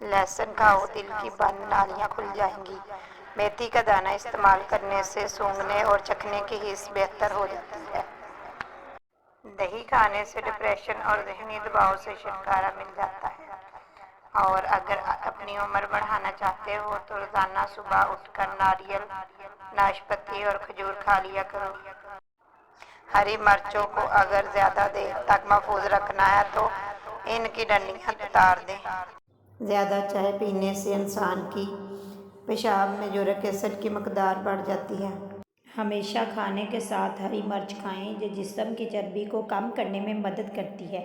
लहसुन खाओ, दिल की बंद नालियाँ खुल जाएंगी। मेथी का दाना इस्तेमाल करने से सूंघने और चखने की हिस्स बेहतर हो जाती है। दही खाने से डिप्रेशन और ज़हनी दबाव से छुटकारा मिल जाता है। और अगर अपनी उम्र बढ़ाना चाहते हो तो रोज़ाना सुबह उठकर नारियल, नाशपाती और खजूर खा लिया करो। हरी मिर्चों को अगर ज़्यादा देर तक महफूज रखना है तो इनकी डंडियाँ उतार दें। ज़्यादा चाय पीने से इंसान की पेशाब में यूरिक एसिड की मकदार बढ़ जाती है। हमेशा खाने के साथ हरी मिर्च खाएं, जो जिस्म की चर्बी को कम करने में मदद करती है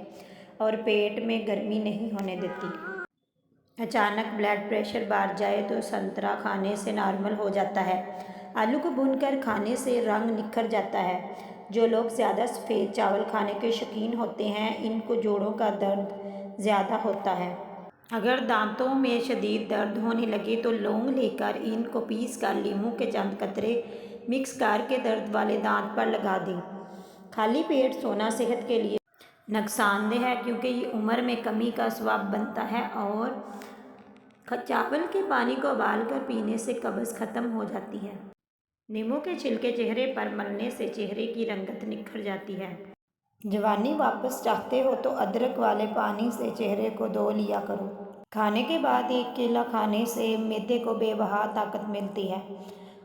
और पेट में गर्मी नहीं होने देती। अचानक ब्लड प्रेशर बढ़ जाए तो संतरा खाने से नॉर्मल हो जाता है। आलू को भूनकर खाने से रंग निखर जाता है। जो लोग ज़्यादा सफ़ेद चावल खाने के शौकीन होते हैं, इनको जोड़ों का दर्द ज़्यादा होता है। अगर दांतों में शदीद दर्द होने लगे तो लौंग लेकर इनको पीस कर लीमू के चंद कतरे मिक्स करके दर्द वाले दांत पर लगा दें। खाली पेट सोना सेहत के लिए नुकसानदेह है, क्योंकि ये उम्र में कमी का सबब बनता है। और चावल के पानी को उबाल कर पीने से कब्ज़ ख़त्म हो जाती है। नींबू के छिलके चेहरे पर मलने से चेहरे की रंगत निखर जाती है। जवानी वापस चाहते हो तो अदरक वाले पानी से चेहरे को धो लिया करो। खाने के बाद एक केला खाने से मैदे को बेबहा ताकत मिलती है।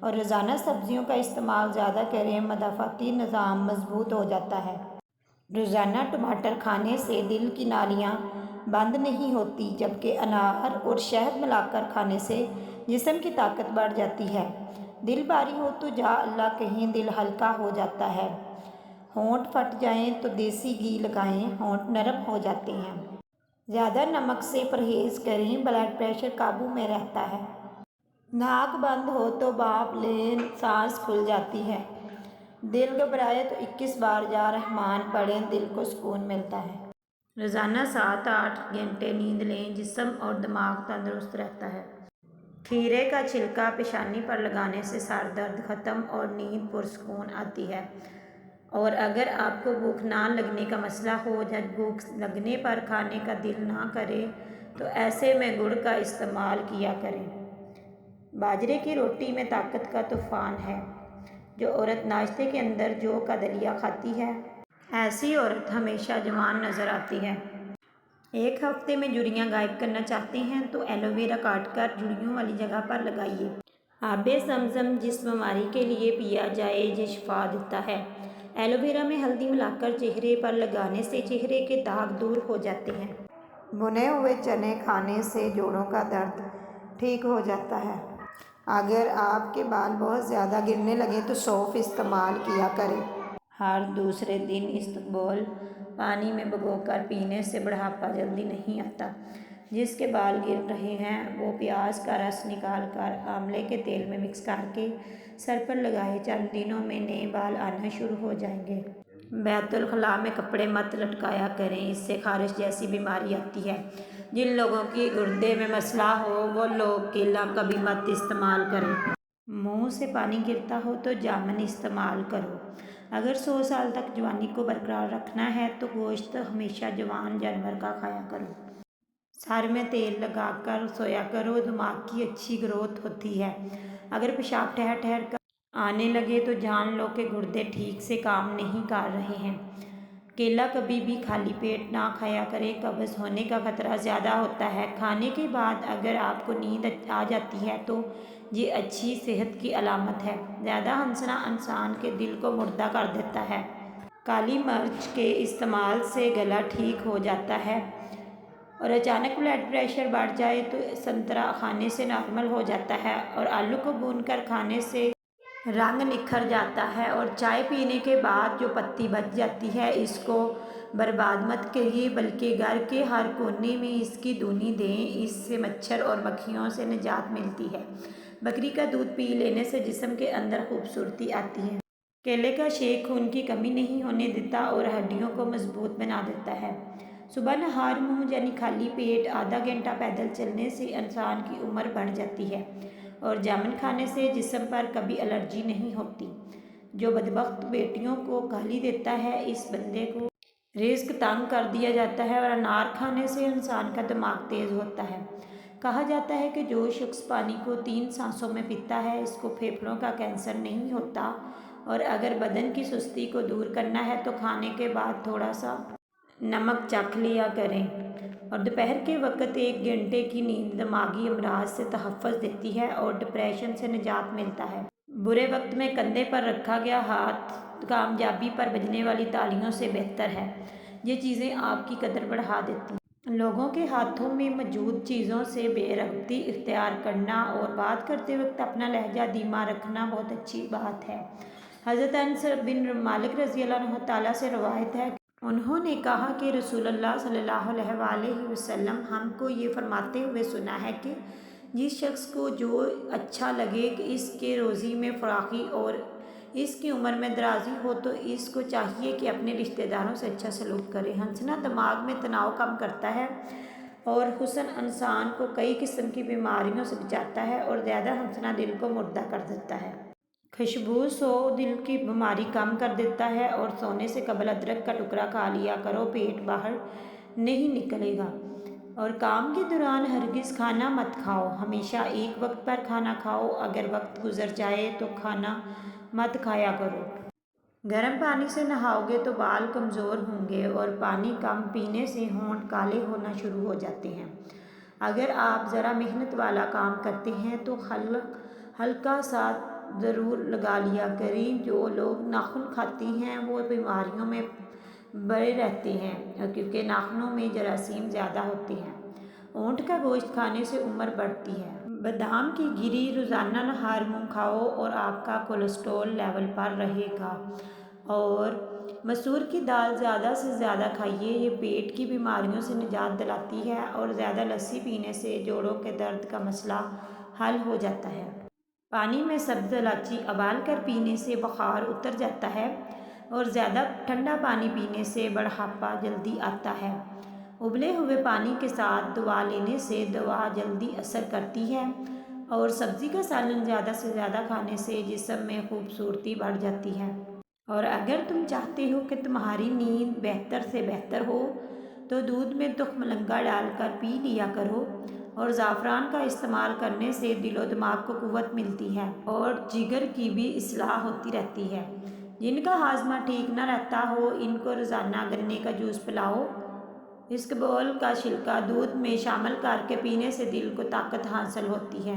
और रोज़ाना सब्जियों का इस्तेमाल ज़्यादा करें, मदाफ़ाती निज़ाम मजबूत हो जाता है। रोज़ाना टमाटर खाने से दिल की नालियाँ बंद नहीं होती, जबकि अनार और शहद मिलाकर खाने से जिस्म की ताकत बढ़ जाती है। दिल भारी हो तो जा अल्लाह कहीं दिल हल्का हो जाता है। होंठ फट जाएं तो देसी घी लगाएं, होंठ नरम हो जाते हैं। ज़्यादा नमक से परहेज़ करें, ब्लड प्रेशर काबू में रहता है। नाक बंद हो तो भाप लें, सांस खुल जाती है। दिल घबराए तो 21 बार या रहमान पढ़ें, दिल को सुकून मिलता है। रोज़ाना 7-8 घंटे नींद लें, जिस्म और दिमाग तंदुरुस्त रहता है। खीरे का छिलका पेशानी पर लगाने से सर दर्द ख़त्म और नींद पुरसुकून आती है। और अगर आपको भूख ना लगने का मसला हो या भूख लगने पर खाने का दिल ना करे तो ऐसे में गुड़ का इस्तेमाल किया करें। बाजरे की रोटी में ताकत का तूफ़ान है। जो औरत नाश्ते के अंदर जौ का दलिया खाती है, ऐसी औरत हमेशा जवान नज़र आती है। एक हफ्ते में झुर्रियाँ गायब करना चाहते हैं तो एलोवेरा काट कर झुर्रियों वाली जगह पर लगाइए। आबे ज़मज़म जिस बीमारी के लिए पिया जाए ये शिफा देता है। एलोवेरा में हल्दी मिलाकर चेहरे पर लगाने से चेहरे के दाग दूर हो जाते हैं। भुने हुए चने खाने से जोड़ों का दर्द ठीक हो जाता है। अगर आपके बाल बहुत ज़्यादा गिरने लगे तो सौंफ इस्तेमाल किया करें। हर दूसरे दिन इसबगोल पानी में भिगोकर पीने से बुढ़ापा जल्दी नहीं आता। जिसके बाल गिर रहे हैं वो प्याज का रस निकाल कर आंवले के तेल में मिक्स करके सर पर लगाए, चंद दिनों में नए बाल आना शुरू हो जाएंगे। बैतुल खला में कपड़े मत लटकाया करें, इससे खारिश जैसी बीमारी आती है। जिन लोगों की गुर्दे में मसला हो वो लोग केला कभी मत इस्तेमाल करें। मुंह से पानी गिरता हो तो जामुन इस्तेमाल करो। अगर 100 साल तक जवानी को बरकरार रखना है तो गोश्त हमेशा जवान जानवर का खाया करो। सर में तेल लगाकर सोया करो, दिमाग की अच्छी ग्रोथ होती है। अगर पेशाब ठहर ठहर कर आने लगे तो जान लो कि गुर्दे ठीक से काम नहीं कर रहे हैं। केला कभी भी खाली पेट ना खाया करें, कब्ज़ होने का खतरा ज़्यादा होता है। खाने के बाद अगर आपको नींद आ जाती है तो ये अच्छी सेहत की अलामत है। ज़्यादा हंसना इंसान के दिल को मुर्दा कर देता है। काली मिर्च के इस्तेमाल से गला ठीक हो जाता है। और अचानक ब्लड प्रेशर बढ़ जाए तो संतरा खाने से नॉर्मल हो जाता है। और आलू को भूनकर खाने से रंग निखर जाता है। और चाय पीने के बाद जो पत्ती बच जाती है इसको बर्बाद मत करिए, बल्कि घर के हर कोने में इसकी धुनी दें। इससे मच्छर और मक्खियों से निजात मिलती है। बकरी का दूध पी लेने से जिस्म के अंदर खूबसूरती आती है। केले का शेक खून की कमी नहीं होने देता और हड्डियों को मजबूत बना देता है। सुबह नहार मुँह यानी खाली पेट आधा घंटा पैदल चलने से इंसान की उम्र बढ़ जाती है। और जामुन खाने से जिस्म पर कभी एलर्जी नहीं होती। जो बदबख्त बेटियों को गाली देता है, इस बंदे को رزق تنگ کر دیا جاتا ہے اور انار کھانے سے انسان کا دماغ تیز ہوتا ہے۔ کہا جاتا ہے کہ جو شخص پانی کو 3 سانسوں میں پیتا ہے اس کو پھیپھڑوں کا کینسر نہیں ہوتا، اور اگر بدن کی سستی کو دور کرنا ہے تو کھانے کے بعد تھوڑا سا نمک چکھ لیا کریں۔ اور دوپہر کے وقت 1 گھنٹے کی نیند دماغی امراض سے تحفظ دیتی ہے اور ڈپریشن سے نجات ملتا ہے۔ برے وقت میں کندھے پر رکھا گیا ہاتھ کامیابی پر بجنے والی تالیوں سے بہتر ہے۔ یہ چیزیں آپ کی قدر بڑھا دیتی ہیں۔ لوگوں کے ہاتھوں میں موجود چیزوں سے بے رغبتی اختیار کرنا اور بات کرتے وقت اپنا لہجہ دھیما رکھنا بہت اچھی بات ہے۔ حضرت انس بن مالک رضی اللہ عنہ تعالیٰ سے روایت ہے کہ انہوں نے کہا کہ رسول اللہ صلی اللہ علیہ وآلہ وسلم ہم کو یہ فرماتے ہوئے سنا ہے کہ جس شخص کو جو اچھا لگے کہ اس کے روزی میں فراخی اور اس کی عمر میں درازی ہو تو اس کو چاہیے کہ اپنے رشتہ داروں سے اچھا سلوک کرے۔ ہنسنا دماغ میں تناؤ کم کرتا ہے اور حسن انسان کو کئی قسم کی بیماریوں سے بچاتا ہے، اور زیادہ ہنسنا دل کو مردہ کر دیتا ہے۔ خوشبو سو دل کی بیماری کم کر دیتا ہے، اور سونے سے قبل ادرک کا ٹکڑا کھا لیا کرو، پیٹ باہر نہیں نکلے گا۔ اور کام کے دوران ہرگز کھانا مت کھاؤ، ہمیشہ ایک وقت پر کھانا کھاؤ، اگر وقت گزر جائے تو کھانا مت کھایا کرو۔ گرم پانی سے نہاؤ گے تو بال کمزور ہوں گے، اور پانی کم پینے سے ہونٹ کالے ہونا شروع ہو جاتے ہیں۔ اگر آپ ذرا محنت والا کام کرتے ہیں تو ہلکا سا ضرور لگا لیا کریں۔ جو لوگ ناخن کھاتے ہیں وہ بیماریوں میں بڑے رہتے ہیں کیونکہ ناخنوں میں جراثیم زیادہ ہوتے ہیں۔ اونٹ کا گوشت کھانے سے عمر بڑھتی ہے۔ بادام کی گری روزانہ ہر منہ کھاؤ اور آپ کا کولیسٹرول لیول پر رہے گا۔ اور مسور کی دال زیادہ سے زیادہ کھائیے، یہ پیٹ کی بیماریوں سے نجات دلاتی ہے، اور زیادہ لسی پینے سے جوڑوں کے درد کا مسئلہ حل ہو جاتا ہے۔ پانی میں سبز الائچی ابال کر پینے سے بخار اتر جاتا ہے، اور زیادہ ٹھنڈا پانی پینے سے بڑھاپا جلدی آتا ہے۔ ابلے ہوئے پانی کے ساتھ دوا لینے سے دوا جلدی اثر کرتی ہے، اور سبزی کا سالن زیادہ سے زیادہ کھانے سے جسم میں خوبصورتی بڑھ جاتی ہے۔ اور اگر تم چاہتے ہو کہ تمہاری نیند بہتر سے بہتر ہو تو دودھ میں تخم لنگا ڈال کر پی لیا کرو، اور زعفران کا استعمال کرنے سے دل و دماغ کو قوت ملتی ہے اور جگر کی بھی اصلاح ہوتی رہتی ہے۔ جن کا ہاضمہ ٹھیک نہ رہتا ہو ان کو روزانہ گنے کا جوس پلاؤ۔ اسکبول کا چھلکا دودھ میں شامل کر کے پینے سے دل کو طاقت حاصل ہوتی ہے۔